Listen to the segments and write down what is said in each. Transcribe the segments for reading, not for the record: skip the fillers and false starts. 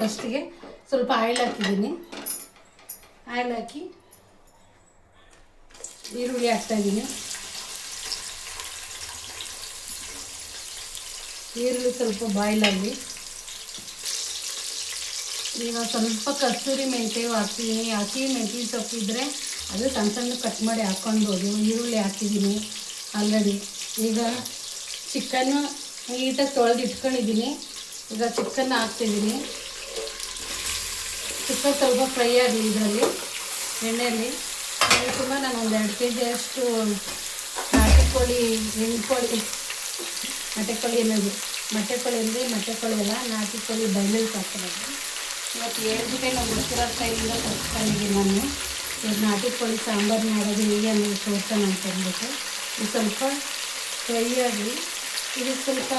ಫಸ್ಟಿಗೆ ಸ್ವಲ್ಪ ಆಯಿಲ್ ಹಾಕಿದ್ದೀನಿ. ಆಯಿಲ್ ಹಾಕಿ ಈರುಳ್ಳಿ ಹಾಕ್ತಾಯಿದ್ದೀನಿ. ಈರುಳ್ಳಿ ಸ್ವಲ್ಪ ಬಾಯ್ಲ್ ಆಗಲಿ. ಈಗ ಸ್ವಲ್ಪ ಕಸ್ತೂರಿ ಮೆಂತ್ಯ ಹಾಕ್ತೀನಿ. ಹಸಿ ಮೆಂತ್ಯ ಸೊಪ್ಪಿದ್ರೆ ಅದು ಸಣ್ಣ ಸಣ್ಣ ಕಟ್ ಮಾಡಿ ಹಾಕ್ಕೊಳ್ಬೋದು. ಈರುಳ್ಳಿ ಹಾಕಿದ್ದೀನಿ ಆಲ್ರೆಡಿ. ಈಗ ಚಿಕನ್ನು ನೀಟಾಗಿ ತೊಳೆದು ಇಟ್ಕೊಂಡಿದ್ದೀನಿ. ಈಗ ಚಿಕನ್ನ ಹಾಕ್ತಿದ್ದೀನಿ. ಚಿಕನ್ ಸ್ವಲ್ಪ ಫ್ರೈ ಆಗಲಿ ಇದರಲ್ಲಿ ಎಣ್ಣೆಯಲ್ಲಿ. ತುಂಬ ನಾನು ಒಂದು 2 kg ಅಷ್ಟು ನಾಟಿ ಕೋಳಿ ಮೊಟ್ಟೆ ಕೋಳಿ ಅನ್ನೋದು ಮೊಟ್ಟೆ ಕೋಳಿ ಎಲ್ಲ ನಾಟಿ ಕೋಳಿ ಬಯಲಲ್ಲಿ ಹಾಕ್ಕೊಳ್ಳೋದು. ಇವತ್ತು 7 ಗಂಟೆ ನಾವು ಉತ್ತರ ಸ್ಟೈಲಿಂದ ತರಿಸ್ಕೊಂಡಿದ್ದೀನಿ ನಾನು. ಈಗ ನಾಟಿ ಕೋಳಿ ಸಾಂಬಾರು ಮಾಡೋದು ಹೇಗೆ ಅನ್ನೋದು ತೋರ್ಸೋಣ ಅಂತ ಅಂದ್ಬಿಟ್ಟು ಇದು ಸ್ವಲ್ಪ ಫ್ರೈ ಆಗಲಿ. ಇದು ಸ್ವಲ್ಪ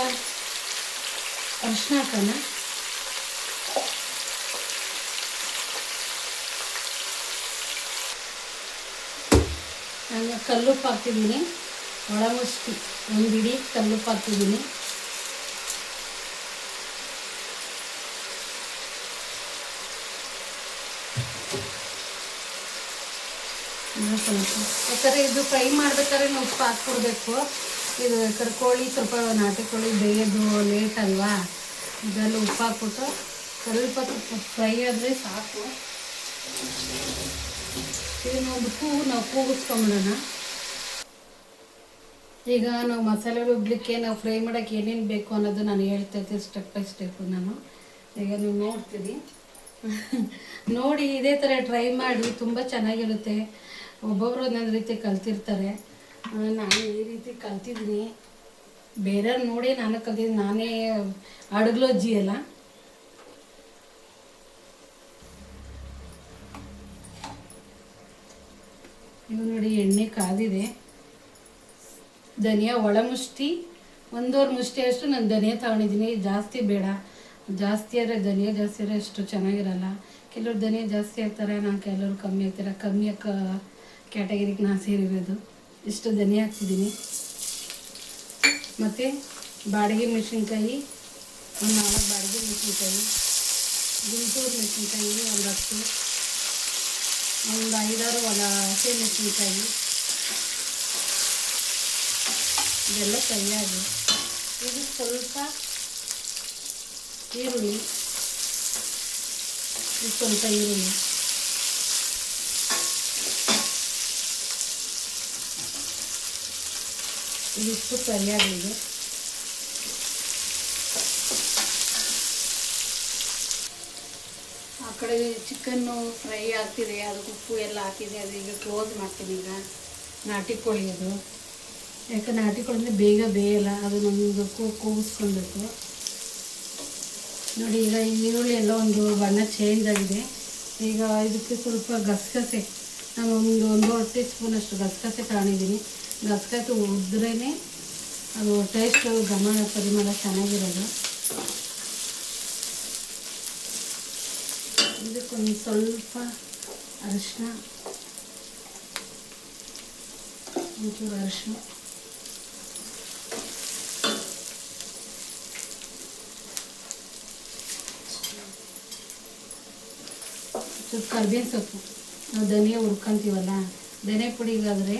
ಅರಿಶಿನ ಹಾಕೋಣ. ನಾನು ಕಲ್ಲುಪ್ಪು ಹಾಕ್ತಿದ್ದೀನಿ. ಒಳಮುಷ್ಟಿ ಒಂದು ಇಡೀ ಕಲ್ಲುಪ್ಪು ಹಾಕ್ತಿದ್ದೀನಿ. ಸ್ವಲ್ಪ ಯಾಕಂದರೆ ಇದು ಫ್ರೈ ಮಾಡ್ಬೇಕಾದ್ರೆ ನಾವು ಉಪ್ಪು ಹಾಕ್ಕೊಡ್ಬೇಕು. ಇದು ಯಾಕಂದ್ರೆ ಕೋಳಿ ಸ್ವಲ್ಪ ನಾಟಿ ಕೋಳಿ ಬೇಯೋದು ಲೇಟ್ ಅಲ್ವಾ, ಇದರಲ್ಲಿ ಉಪ್ಪು ಹಾಕ್ಬಿಟ್ಟು ಸ್ವಲ್ಪ ಫ್ರೈ ಆದರೆ ಸಾಕು. ಇದನ್ನು ಒಂದು ನಾವು ಕೂಗಿಸ್ಕೊಂಬಿಡೋಣ. ಈಗ ನಾವು ಮಸಾಲೆ ರುಬ್ಲಿಕ್ಕೆ ನಾವು ಫ್ರೈ ಮಾಡೋಕ್ಕೆ ಏನೇನು ಬೇಕು ಅನ್ನೋದು ನಾನು ಹೇಳ್ತಾ ಇರ್ತೀನಿ ಸ್ಟೆಪ್ ಬೈ ಸ್ಟೆಪ್ಪು. ನಾನು ಈಗ ನೀವು ನೋಡ್ತೀರಿ ನೋಡಿ ಇದೇ ಥರ ಟ್ರೈ ಮಾಡಿ, ತುಂಬ ಚೆನ್ನಾಗಿರುತ್ತೆ. ಒಬ್ಬೊಬ್ಬರು ಒಂದೊಂದು ರೀತಿ ಕಲ್ತಿರ್ತಾರೆ. ನಾನು ಈ ರೀತಿ ಕಲ್ತಿದ್ದೀನಿ, ಬೇರೆಯವ್ರು ನೋಡಿ ನಾನು ಕಲ್ತಿದ್ದೀನಿ. ನಾನೇ ಅಡುಗ್ಲಜ್ಜಿ ಅಲ್ಲ. ಇವು ನೋಡಿ ಎಣ್ಣೆ ಕಾದಿದೆ. ಧನಿಯಾ ಒಳಮುಷ್ಟಿ 1.5 ಮುಷ್ಟಿ ಅಷ್ಟು ನಾನು ಧನಿಯಾ ತಗೊಂಡಿದ್ದೀನಿ. ಜಾಸ್ತಿ ಬೇಡ, ಜಾಸ್ತಿ ಆದರೆ ಧನಿಯಾ ಜಾಸ್ತಿ ಆದರೆ ಅಷ್ಟು ಚೆನ್ನಾಗಿರಲ್ಲ. ಕೆಲವ್ರು ಧನಿಯಾ ಜಾಸ್ತಿ ಹಾಕ್ತಾರೆ, ನಾನು ಕೆಲವ್ರು ಕಮ್ಮಿ ಹಾಕ್ತಾರೆ. ಕಮ್ಮಿ ಕ್ಯಾಟಗರಿಗೆ ನಾನು ಸೇರಿರೋದು. ಇಷ್ಟು ಧನಿಯಾ ಹಾಕ್ತಿದ್ದೀನಿ. ಮತ್ತು ಬಾಡಿಗೆ ಮೆಣಸಿನ್ಕಾಯಿ ಒಂದು 4 ಬಾಡಿಗೆ ಮೆಣಸಿನ್ಕಾಯಿ, ಗುಂಟೂರು ಮೆಣಸಿನ್ಕಾಯಿ ಒಂದು 10, ಒಂದು 5-6 ಹಸಿ ಮೆಣಸಿನ್ಕಾಯಿ. ಇದೆಲ್ಲ ಸರಿಯಾಗಿ ಇದು ಸ್ವಲ್ಪ ಈರುಳ್ಳಿ, ಸ್ವಲ್ಪ ಈರುಳ್ಳಿ, ಇದಿಷ್ಟು ಸರಿಯಾಗಿದೆ. ಆ ಕಡೆ ಚಿಕನ್ನು ಫ್ರೈ ಆಗ್ತಿದೆ, ಅದಕ್ಕೆ ಉಪ್ಪು ಎಲ್ಲ ಹಾಕಿದೆ. ಅದು ಈಗ ಕ್ಲೋಸ್ ಮಾಡ್ತೀನಿ. ಈಗ ನಾಟಿ ಕೋಳಿ ಅದು, ಯಾಕೆ ನಾಟಿ ಕೋಳಿ ಅಂದರೆ ಬೇಗ ಬೇಯಲ್ಲ, ಅದು ನಮ್ಮದು ಕೂಗಿಸ್ಕೊಳ್ಬೇಕು ನೋಡಿ. ಈಗ ಈರುಳ್ಳಿ ಎಲ್ಲ ಒಂದು ಬಣ್ಣ ಚೇಂಜ್ ಆಗಿದೆ. ಈಗ ಇದಕ್ಕೆ ಸ್ವಲ್ಪ ಗಸಗಸೆ, ನಾನು ಒಂದು 1 ಟೀ ಸ್ಪೂನ್ ಅಷ್ಟು ಗಸಗಸೆ ತಗೊಂಡಿದ್ದೀನಿ. ಗಸಗಸೆ ಉದ್ರೇ ಅದು ಟೇಸ್ಟ್ ಪರಿಮಳ ಚೆನ್ನಾಗಿರೋದು. ಇದಕ್ಕೊಂದು ಸ್ವಲ್ಪ ಅರಿಶಿನ, ಒಂಚೂರು ಅರಿಶಿನ, ಸ್ವಲ್ಪ ಕರ್ಬೇವಿನ ಸೊಪ್ಪು. ನಾವು ಧನಿಯಾ ಹುರ್ಕೊಂತೀವಲ್ಲ, ಧನಿಯಾ ಪುಡಿಗಾದರೆ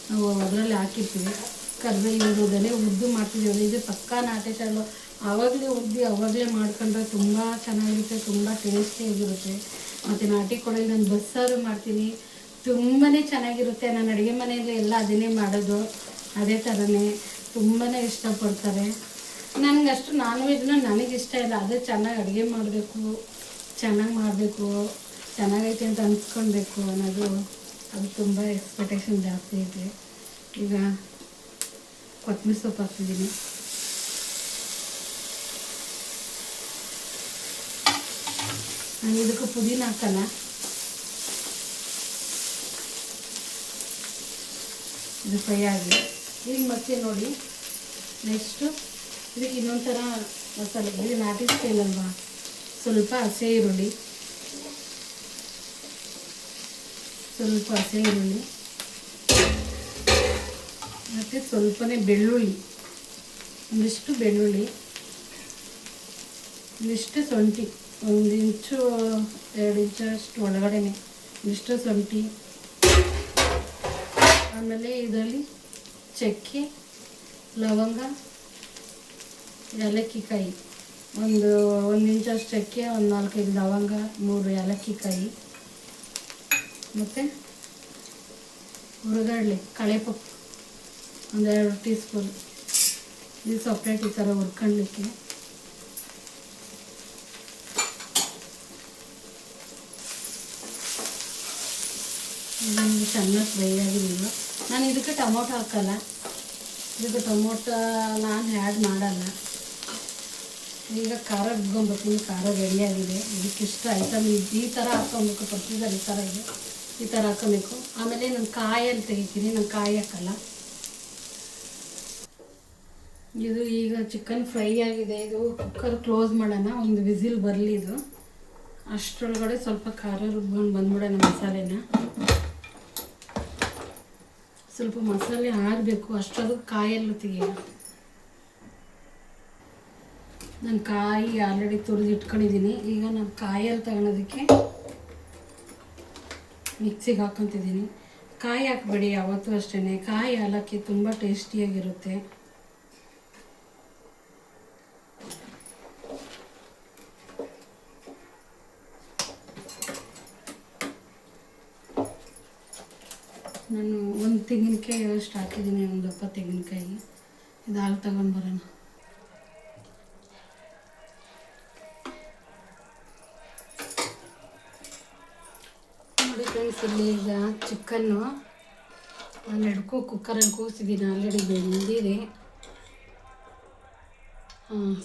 ನಾವು ಅದರಲ್ಲಿ ಹಾಕಿರ್ತೀವಿ. ಕರ್ಬೇವಿನ ಧನಿಯಾ ಉದ್ದು ಮಾಡ್ತಿದ್ದೀವಲ್ಲ, ಇದು ಪಕ್ಕಾ ನಾಟಿ ಸ್ಟೈಲು. ಆವಾಗಲೇ ಉದ್ದು ಆವಾಗಲೇ ಮಾಡ್ಕೊಂಡ್ರೆ ತುಂಬ ಚೆನ್ನಾಗಿರುತ್ತೆ, ತುಂಬ ಟೇಸ್ಟಿಯಾಗಿರುತ್ತೆ. ಮತ್ತು ನಾಟಿ ಕೋಳಿ ನಾನು ಬಸ್ಸಾರು ಮಾಡ್ತೀನಿ, ತುಂಬಾ ಚೆನ್ನಾಗಿರುತ್ತೆ. ನಾನು ಅಡುಗೆ ಮನೆಯಲ್ಲಿ ಎಲ್ಲ ಅದನ್ನೇ ಮಾಡೋದು, ಅದೇ ಥರನೇ ತುಂಬಾ ಇಷ್ಟಪಡ್ತಾರೆ. ನನಗಷ್ಟು ನಾನ್ ವೆಜ್ನ ನನಗಿಷ್ಟ ಇಲ್ಲ. ಅದೇ ಚೆನ್ನಾಗಿ ಅಡುಗೆ ಮಾಡಬೇಕು, ಚೆನ್ನಾಗಿ ಮಾಡಬೇಕು, ಚೆನ್ನಾಗೈತೆ ಅಂತ ಅನ್ಸ್ಕೊಳ್ಬೇಕು ಅನ್ನೋದು, ಅದು ತುಂಬ ಎಕ್ಸ್ಪೆಕ್ಟೇಷನ್ ಜಾಸ್ತಿ ಇದೆ. ಈಗ ಕೊತ್ತಂಬರಿ ಸೊಪ್ಪು ಹಾಕ್ತಿದ್ದೀನಿ. ನಾನು ಇದಕ್ಕೆ ಪುದೀನ ಹಾಕಲ್ಲ. ಇದು ಫ್ರೈ ಆಗಿ ಈಗ ಮತ್ತೆ ನೋಡಿ ನೆಕ್ಸ್ಟು ಇದಕ್ಕೆ ಇನ್ನೊಂದು ಥರ ಮಸಾಲೆ. ಇದು ನಾಟಿ ಸ್ಟೈಲ್ ಅಲ್ವಾ, ಸ್ವಲ್ಪ ಹಸಿ ಈರುಳ್ಳಿ, ಮತ್ತು ಸ್ವಲ್ಪನೇ ಬೆಳ್ಳುಳ್ಳಿ, ಒಂದಿಷ್ಟು ಬೆಳ್ಳುಳ್ಳಿ, ಒಂದಿಷ್ಟು ಶುಂಠಿ, 1 ಇಂಚು 2 ಇಂಚಷ್ಟು ಒಳಗಡೆನೆ ಇಷ್ಟು ಶುಂಠಿ, ಆಮೇಲೆ ಇದರಲ್ಲಿ ಚಕ್ಕೆ, ಲವಂಗ, ಏಲಕ್ಕಿ ಕಾಯಿ, ಒಂದು ಇಂಚಷ್ಟು ಚಕ್ಕೆ, ಒಂದು 4-5 ಲವಂಗ, 3 ಏಲಕ್ಕಿ ಕಾಯಿ, ಮತ್ತು ಹುರಿಗಡಲೆ ಕಳೆಪಪ್ಪು ಒಂದು 2 ಟೀ ಸ್ಪೂನ್. ಇದು ಸಪ್ರೇಟ್ ಈ ಥರ ಹುರ್ಕೊಳ್ಳಿಕ್ಕೆ. ನನಗೆ ಚೆನ್ನಾಗಿ ಫ್ರೈ ಆಗಿರಲಿಲ್ಲ. ನಾನು ಇದಕ್ಕೆ ಟೊಮೊಟೊ ಹಾಕಲ್ಲ, ಇದಕ್ಕೆ ಟೊಮೊಟೊ ನಾನು ಆ್ಯಡ್ ಮಾಡಲ್ಲ. ಈಗ ಖಾರ ರುಬ್ಕೊಂಬರ್ತೀನಿ. ಖಾರ ರೆಡಿಯಾಗಿದೆ. ಇದಕ್ಕಿಷ್ಟ ಐಟಮ್ ಈ ಥರ ಹಾಕ್ಕೊಬೇಕು. ಪ್ರೊಸೀಜರ್ ಈ ಥರ ಇದೆ, ಈ ಥರ ಹಾಕ್ಕೊಬೇಕು. ಆಮೇಲೆ ನಾನು ಕಾಯಲ್ಲಿ ತೆಗಿತೀನಿ, ನಾನು ಕಾಯಿ ಹಾಕಲ್ಲ. ಇದು ಈಗ ಚಿಕನ್ ಫ್ರೈ ಆಗಿದೆ. ಇದು ಕುಕ್ಕರ್ ಕ್ಲೋಸ್ ಮಾಡೋಣ, ಒಂದು ವಿಸಿಲ್ ಬರಲಿ. ಇದು ಅಷ್ಟರೊಳಗಡೆ ಸ್ವಲ್ಪ ಖಾರ ರುಬ್ಕೊಂಡು ಬಂದ್ಬಿಡೋಣ. ಮಸಾಲೆನ ಸ್ವಲ್ಪ ಮಸಾಲೆ ಆರಬೇಕು, ಅಷ್ಟೊಂದು ಕಾಯೆಲ್ಲ ತೆಗಿಯೋಣ. ನಾನು ಕಾಯಿ ಆಲ್ರೆಡಿ ತುರಿದು ಇಟ್ಕೊಂಡಿದ್ದೀನಿ. ಈಗ ನಾನು ಕಾಯಲ್ಲಿ ತಗೊಳೋದಕ್ಕೆ ಮಿಕ್ಸಿಗೆ ಹಾಕ್ಕೊತಿದ್ದೀನಿ. ಕಾಯಿ ಹಾಕ್ಬೇಡಿ ಯಾವತ್ತೂ ಅಷ್ಟೇ. ಕಾಯಿ ಹಾಲಕ್ಕೆ ತುಂಬ ಟೇಸ್ಟಿಯಾಗಿರುತ್ತೆ. ನಾನು ಒಂದು ತೆಂಗಿನಕಾಯಿ ಅಷ್ಟು ಹಾಕಿದ್ದೀನಿ, ಒಂದು ದಪ್ಪ ತೆಂಗಿನಕಾಯಿ. ಇದು ಹಾಲು ತಗೊಂಡು ಬರೋಣ. ನೋಡಿ ಫ್ರೆಂಡ್ಸ್, ಇಲ್ಲಿ ಈಗ ಚಿಕನ್ನು ನಾನು ಕುಕ್ಕರಲ್ಲಿ ಕೂಸಿದ್ದೀನಿ. ಆಲ್ರೆಡಿ ಬೆಂದಿದೆ.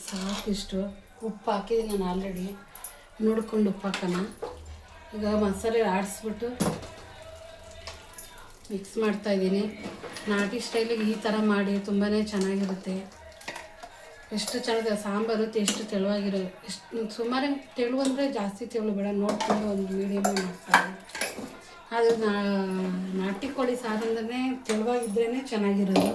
ಸಾಕಿಷ್ಟು ಉಪ್ಪು ಹಾಕಿದ್ದೀನಿ ನಾನು ಆಲ್ರೆಡಿ. ನೋಡ್ಕೊಂಡು ಉಪ್ಪು ಹಾಕೋಣ. ಈಗ ಮಸಾಲೆ ಆಡಿಸ್ಬಿಟ್ಟು ಮಿಕ್ಸ್ ಮಾಡ್ತಾಯಿದ್ದೀನಿ. ನಾಟಿ ಸ್ಟೈಲಿಗೆ ಈ ಥರ ಮಾಡಿ ತುಂಬಾ ಚೆನ್ನಾಗಿರುತ್ತೆ. ಎಷ್ಟು ಚೆನ್ನಾಗಿದೆ ಸಾಂಬಾರು, ಎಷ್ಟು ತೆಳುವಾಗಿರೋ, ಎಷ್ಟು ಸುಮಾರು ತೆಳು ಅಂದರೆ ಜಾಸ್ತಿ ತೆಳು ಬೇಡ, ನೋಡ್ಕೊಂಡು ಒಂದು ಮೀಡಿಯಮ್ ಮಾಡ್ತಾರೆ. ಅದು ನಾಟಿ ಕೋಳಿ ಸಾರು ಅಂದ್ರೆ ತೆಳುವಾಗಿದ್ರೇ ಚೆನ್ನಾಗಿರೋದು.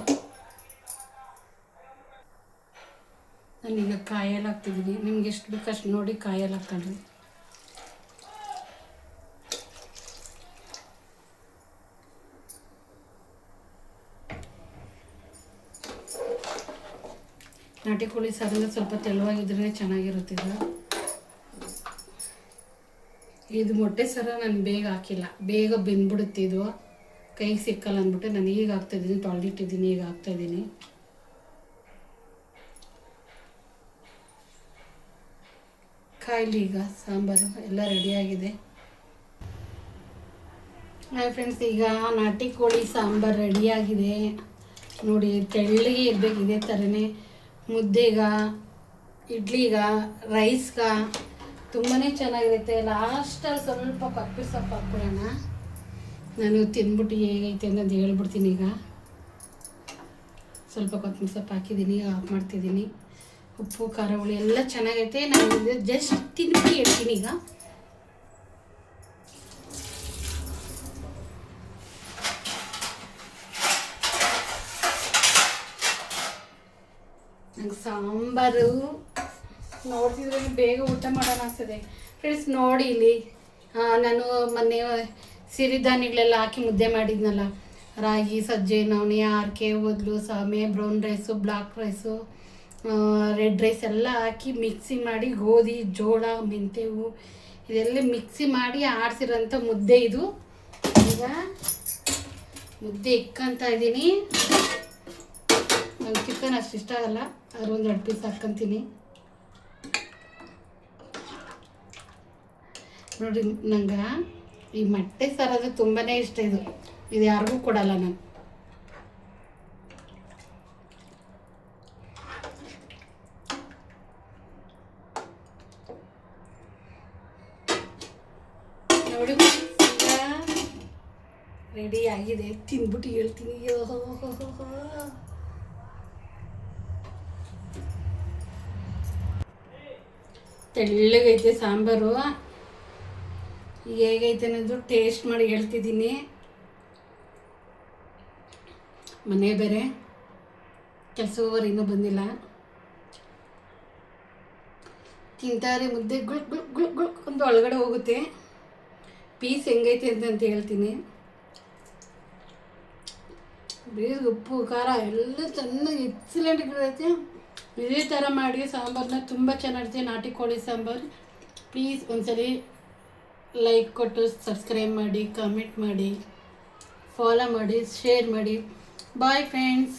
ನಾನೀಗ ಕಾಯಲ್ಲಿ ಹಾಕ್ತಿದ್ದೀನಿ. ನಿಮ್ಗೆ ಎಷ್ಟು ಬೇಕಷ್ಟು ನೋಡಿ ಕಾಯಲ್ಲಿ ಹಾಕ್ಕೊಂಡ್ರಿ. ನಾಟಿ ಕೋಳಿ ಸಾರಿಂದ ಸ್ವಲ್ಪ ತೆಳುವಾಗಿದ್ರೇ ಚೆನ್ನಾಗಿರುತ್ತಿದ್ದು. ಇದು ಮೊಟ್ಟೆ ಸರ ನಾನು ಬೇಗ ಹಾಕಿಲ್ಲ, ಬೇಗ ಬೆಂದ್ಬಿಡುತ್ತಿದ್ದು, ಕೈಗೆ ಸಿಕ್ಕಲ್ಲ ಅಂದ್ಬಿಟ್ಟು ನಾನು ಈಗ ಹಾಕ್ತಾಯಿದ್ದೀನಿ. ತೊಳೆದಿಟ್ಟಿದ್ದೀನಿ, ಈಗ ಹಾಕ್ತಾಯಿದ್ದೀನಿ. ಕಾಯಿಲಿ ಈಗ ಸಾಂಬಾರು ಎಲ್ಲ ರೆಡಿಯಾಗಿದೆ. ಹಾಯ್ ಫ್ರೆಂಡ್ಸ್, ಈಗ ನಾಟಿ ಕೋಳಿ ಸಾಂಬಾರು ರೆಡಿಯಾಗಿದೆ. ನೋಡಿ, ತೆಳ್ಳಗೆ ಇರಬೇಕು. ಇದೇ ಥರನೇ ಮುದ್ದೆಗ, ಇಡ್ಲಿಗ, ರೈಸ್ಗ ತುಂಬಾ ಚೆನ್ನಾಗಿರುತ್ತೆ. ಲಾಸ್ಟಲ್ಲಿ ಸ್ವಲ್ಪ ಕೊತ್ತಂಬರಿ ಸೊಪ್ಪು ಹಾಕ್ಬಿಡೋಣ. ನಾನು ತಿಂದ್ಬಿಟ್ಟು ಹೇಗೈತೆ ಅನ್ನೋದು ಹೇಳ್ಬಿಡ್ತೀನಿ. ಈಗ ಸ್ವಲ್ಪ ಕೊತ್ತಂಬರಿ ಸೊಪ್ಪು ಹಾಕಿದ್ದೀನಿ, ಆಫ್ ಮಾಡ್ತಿದ್ದೀನಿ. ಉಪ್ಪು ಖಾರ ಹುಳಿ ಎಲ್ಲ ಚೆನ್ನಾಗೈತೆ. ನಾನು ಜಸ್ಟ್ ತಿಂದ್ಬಿಟ್ಟು ಹೇಳ್ತೀನಿ. ಈಗ ನಂಗೆ ಸಾಂಬಾರು ನೋಡ್ತಿದ್ರೆ ಬೇಗ ಊಟ ಮಾಡೋಣ ಅನಿಸ್ತದೆ. ಫ್ರೆಂಡ್ಸ್ ನೋಡಿ, ಇಲ್ಲಿ ನಾನು ಮೊನ್ನೆ ಸಿರಿಧಾನ್ಯಗಳೆಲ್ಲ ಹಾಕಿ ಮುದ್ದೆ ಮಾಡಿದ್ನಲ್ಲ, ರಾಗಿ, ಸಜ್ಜೆ, ನವಣೆ, ಆರ್ಕೆ, ಓದ್ಲು, ಸಾಮೆ, brown rice, black rice, red rice ಎಲ್ಲ ಹಾಕಿ ಮಿಕ್ಸಿ ಮಾಡಿ, ಗೋಧಿ, ಜೋಳ, ಮೆಂತ್ಯವು ಇದೆಲ್ಲ ಮಿಕ್ಸಿ ಮಾಡಿ ಆಡಿಸಿರೋಂಥ ಮುದ್ದೆ ಇದು. ಈಗ ಮುದ್ದೆ ಇಕ್ಕಂತ ಇದ್ದೀನಿ. ನಂಗೆ ಚಿಕನ್ ಅಷ್ಟು ಇಷ್ಟ ಆಗಲ್ಲ, ಅದ್ರ ಒಂದು 2 ಪೀಸ್ ಹಾಕ್ಕೊಂತೀನಿ. ನೋಡಿ, ನಂಗೆ ಈ ಮೊಟ್ಟೆ ಸಾರು ತುಂಬಾ ಇಷ್ಟ. ಇದು ಯಾರಿಗೂ ಕೊಡಲ್ಲ ನಾನು. ನೋಡಿ, ರೆಡಿ ಆಗಿದೆ. ತಿಂದ್ಬಿಟ್ಟು ಹೇಳ್ತೀನಿ. ತೆಳ್ಳಗೈತೆ ಸಾಂಬಾರು. ಈಗ ಹೇಗೈತೆ ಅನ್ನೋದು ಟೇಸ್ಟ್ ಮಾಡಿ ಹೇಳ್ತಿದ್ದೀನಿ. ಮನೆ ಬೇರೆ ಕೆಲಸ ಹೋಗೋರು ಇನ್ನೂ ಬಂದಿಲ್ಲ. ತಿಂತಾರೆ ಮುದ್ದೆ ಗುಳ್ ಗುಳ್ ಗುಳ್ ಗುಳ್ ಒಂದು ಒಳಗಡೆ ಹೋಗುತ್ತೆ. ಪೀಸ್ ಹೆಂಗೈತೆ ಅಂತ ಹೇಳ್ತೀನಿ. ಬೇರೆ ಉಪ್ಪು ಖಾರ ಎಲ್ಲ ಚೆನ್ನಾಗಿ ಎಕ್ಸಲೆಂಟ್ ಇರುತ್ತೆ. ಇದೇ ಥರ ಮಾಡಿ ಸಾಂಬಾರನ್ನ ತುಂಬ ಚೆನ್ನಾಗಿರುತ್ತೆ. ನಾಟಿ ಕೋಳಿ ಸಾಂಬಾರು. ಪ್ಲೀಸ್ ಒಂದ್ಸರಿ ಲೈಕ್ ಕೊಟ್ಟು ಸಬ್ಸ್ಕ್ರೈಬ್ ಮಾಡಿ, ಕಮೆಂಟ್ ಮಾಡಿ, ಫಾಲೋ ಮಾಡಿ, ಶೇರ್ ಮಾಡಿ. Bye friends.